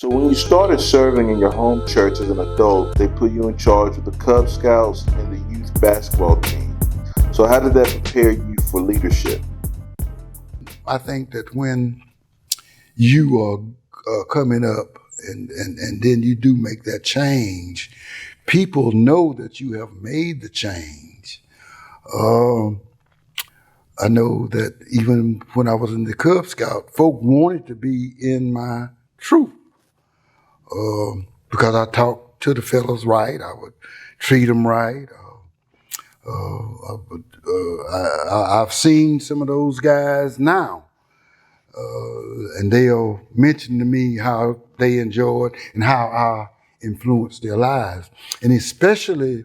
So when you started serving in your home church as an adult, they put you in charge of the Cub Scouts and the youth basketball team. So how did that prepare you for leadership? I think that when you are coming up and then you do make that change, people know that you have made the change. I know that even when I was in the Cub Scout, folk wanted to be in my troop because I talked to the fellows right. I would treat them right. I've seen some of those guys now, and they'll mention to me how they enjoyed and how I influenced their lives. And especially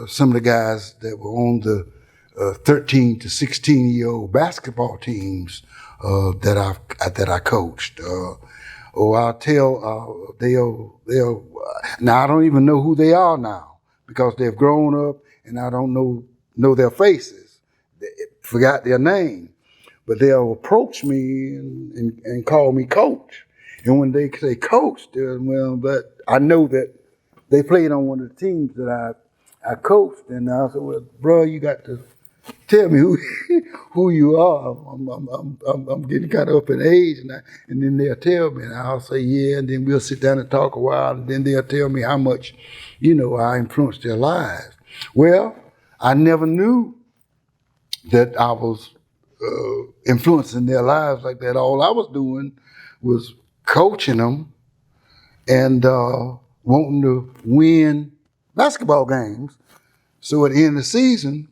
some of the guys that were on the 13 to 16-year-old basketball teams that I coached. I'll tell, they'll, now I don't even know who they are now because they've grown up and I don't know their faces. They forgot their name. But they'll approach me and call me coach. And when they say coach, but I know that they played on one of the teams that I coached. And I said, well, bro, you got to tell me who you are. I'm getting kind of up in age. And then they'll tell me, and I'll say, yeah. And then we'll sit down and talk a while. And then they'll tell me how much, I influenced their lives. Well, I never knew that I was influencing their lives like that. All I was doing was coaching them and wanting to win basketball games. So at the end of the season,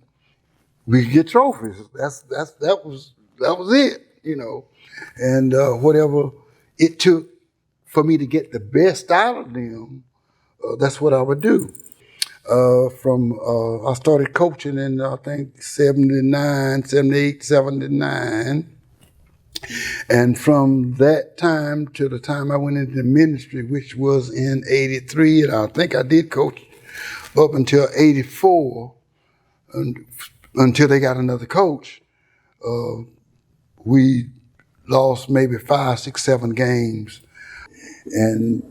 we could get trophies. That was it, And whatever it took for me to get the best out of them, that's what I would do. I started coaching in, I think, 79, 78, 79. And from that time to the time I went into the ministry, which was in 83, and I think I did coach up until 84, until they got another coach, we lost maybe 5, 6, 7 games. And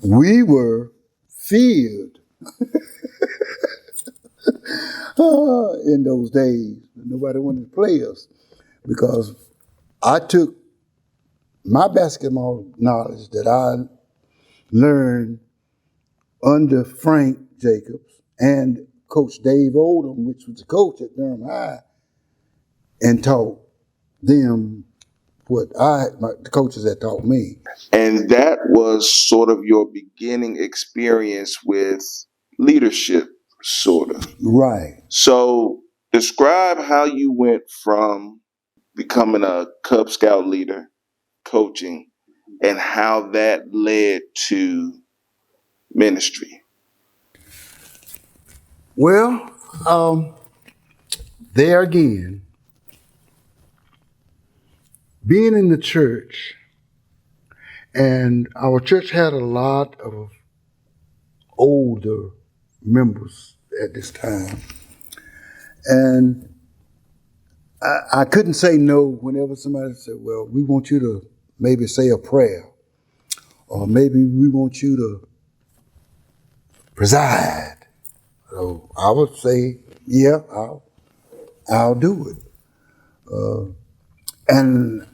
we were feared in those days. Nobody wanted to play us because I took my basketball knowledge that I learned under Frank Jacobs and Coach Dave Oldham, which was the coach at Durham High, and taught them what the coaches had taught me. And that was sort of your beginning experience with leadership, sort of. Right. So describe how you went from becoming a Cub Scout leader, coaching, and how that led to ministry. Well, there again, being in the church, and our church had a lot of older members at this time. And I couldn't say no whenever somebody said, well, we want you to maybe say a prayer, or maybe we want you to preside. So I would say, yeah, I'll do it. And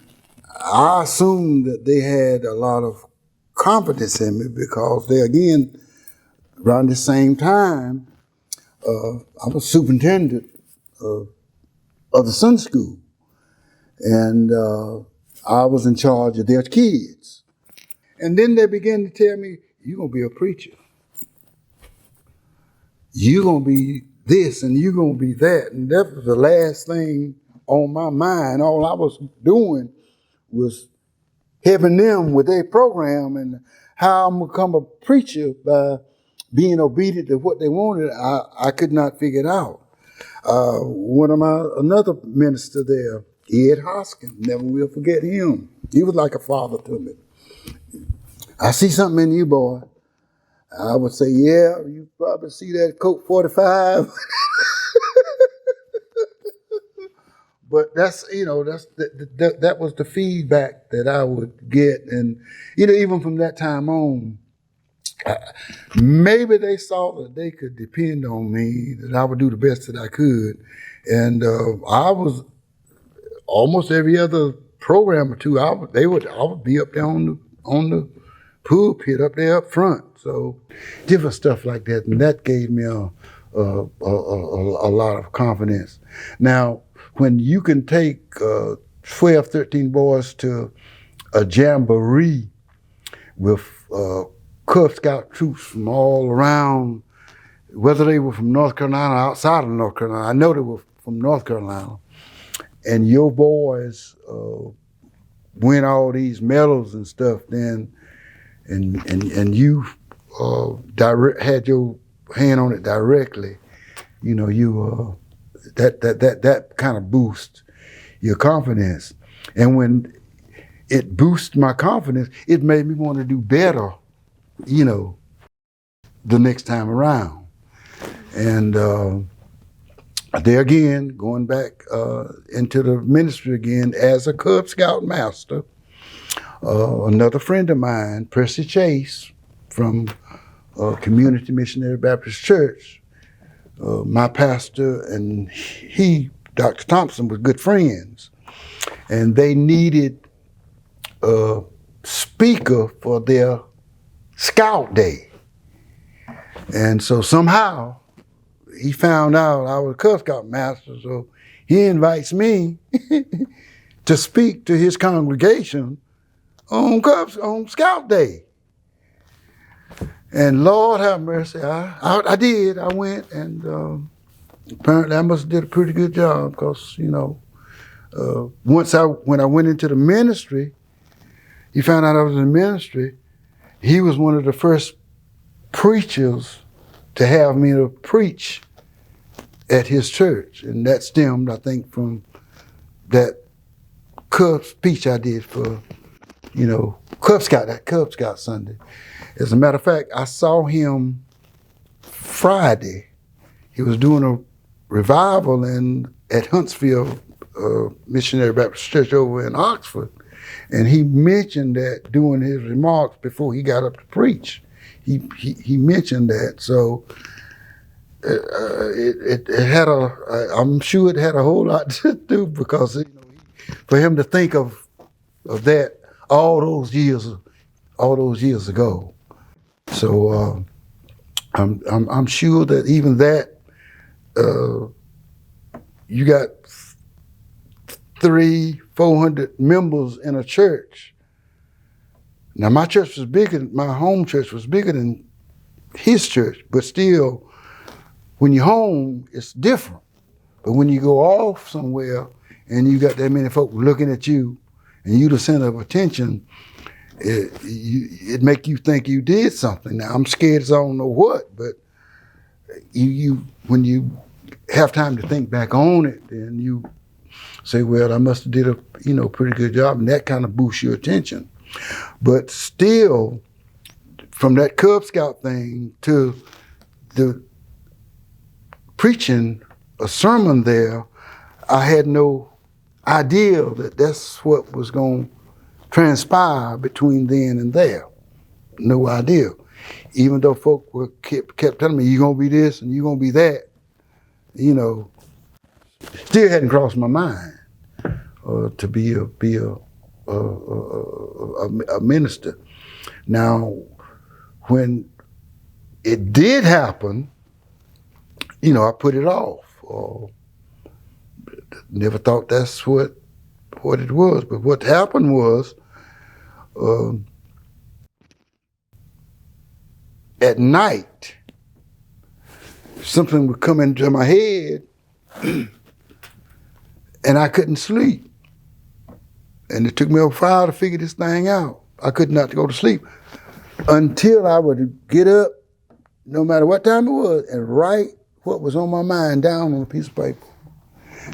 I assumed that they had a lot of confidence in me because they, again, around the same time, I was superintendent of the Sunday school. And I was in charge of their kids. And then they began to tell me, you're going to be a preacher. You're going to be this and you're going to be that. And that was the last thing on my mind. All I was doing was helping them with their program, and how I'm going to become a preacher by being obedient to what they wanted, I could not figure it out. Another minister there, Ed Hoskins, never will forget him. He was like a father to me. I see something in you, boy. I would say, yeah, you probably see that Coke 45. but that's that was the feedback that I would get, and even from that time on, maybe they saw that they could depend on me, that I would do the best that I could, and I was almost every other program or two. I would be up there on the pulpit up there up front. So different stuff like that, and that gave me a lot of confidence. Now, when you can take 12, 13 boys to a jamboree with Cub Scout troops from all around, whether they were from North Carolina or outside of North Carolina, I know they were from North Carolina, and your boys win all these medals and stuff, then, and you had your hand on it directly, that kind of boosts your confidence. And when it boosts my confidence, it made me want to do better, the next time around. And there again, going back into the ministry again as a Cub Scout master, another friend of mine, Percy Chase from Community Missionary Baptist Church, my pastor and he, Dr. Thompson, were good friends, and they needed a speaker for their Scout Day. And so somehow he found out I was a Cub Scout master, so he invites me to speak to his congregation on Scout Day. And Lord have mercy, I did. I went, and apparently I must have did a pretty good job, because when I went into the ministry, he found out I was in the ministry. He was one of the first preachers to have me to preach at his church, and that stemmed, I think, from that Cub speech I did for that Cub Scout Sunday. As a matter of fact, I saw him Friday. He was doing a revival at Huntsville Missionary Baptist Church over in Oxford, and he mentioned that during his remarks before he got up to preach. He mentioned that, so it had I'm sure it had a whole lot to do, because for him to think of that all those years ago. So I'm sure that even that you got 300-400 members in a church. Now my church was bigger. My home church was bigger than his church, but still, when you're home, it's different. But when you go off somewhere and you got that many folk looking at you, and you the center of attention, it make you think you did something. Now I'm scared as I don't know what, but you when you have time to think back on it, then you say, well, I must have did a pretty good job, and that kind of boosts your attention. But still, from that Cub Scout thing to the preaching a sermon there, I had no idea that that's what was going to transpire between then and there. No idea. Even though folk kept telling me, you're going to be this and you're going to be that, still hadn't crossed my mind to be a minister. Now, when it did happen, I put it off. Never thought that's what it was. But what happened was, at night, something would come into my head, and I couldn't sleep. And it took me a while to figure this thing out. I could not go to sleep until I would get up, no matter what time it was, and write what was on my mind down on a piece of paper.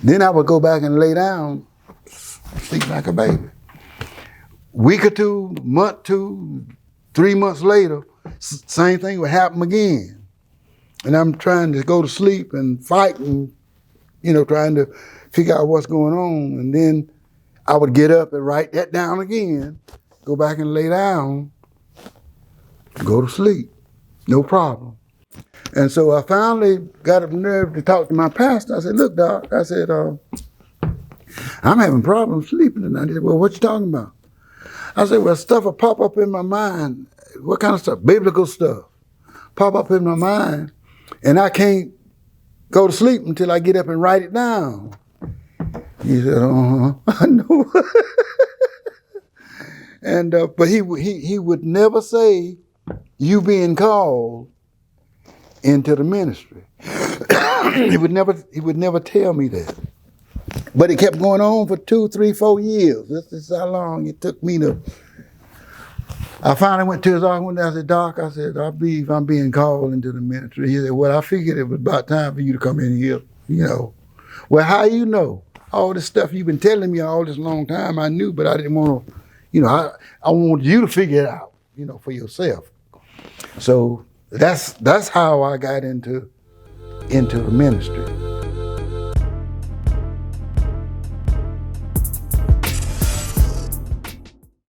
Then I would go back and lay down, sleep like a baby. Week or two, month 2, 3 months later, same thing would happen again. And I'm trying to go to sleep and fighting, trying to figure out what's going on, and then I would get up and write that down again, go back and lay down, go to sleep, no problem. And so I finally got up the nerve to talk to my pastor. I said, look, Doc, I said, I'm having problems sleeping tonight. He said, well, what you talking about? I said, well, stuff will pop up in my mind. What kind of stuff? Biblical stuff. Pop up in my mind, and I can't go to sleep until I get up and write it down. He said, I know. And but he would never say, you being called into the ministry. he would never tell me that. But it kept going on for 2, 3, 4 years. This is how long it took me to. I finally went to his office one day. I said, Doc, I said, I believe I'm being called into the ministry. He said, well, I figured it was about time for you to come in here, you know. Well, how you know? All this stuff you've been telling me all this long time, I knew, but I didn't want to, you know, I wanted you to figure it out, you know, for yourself. So that's how I got into the ministry.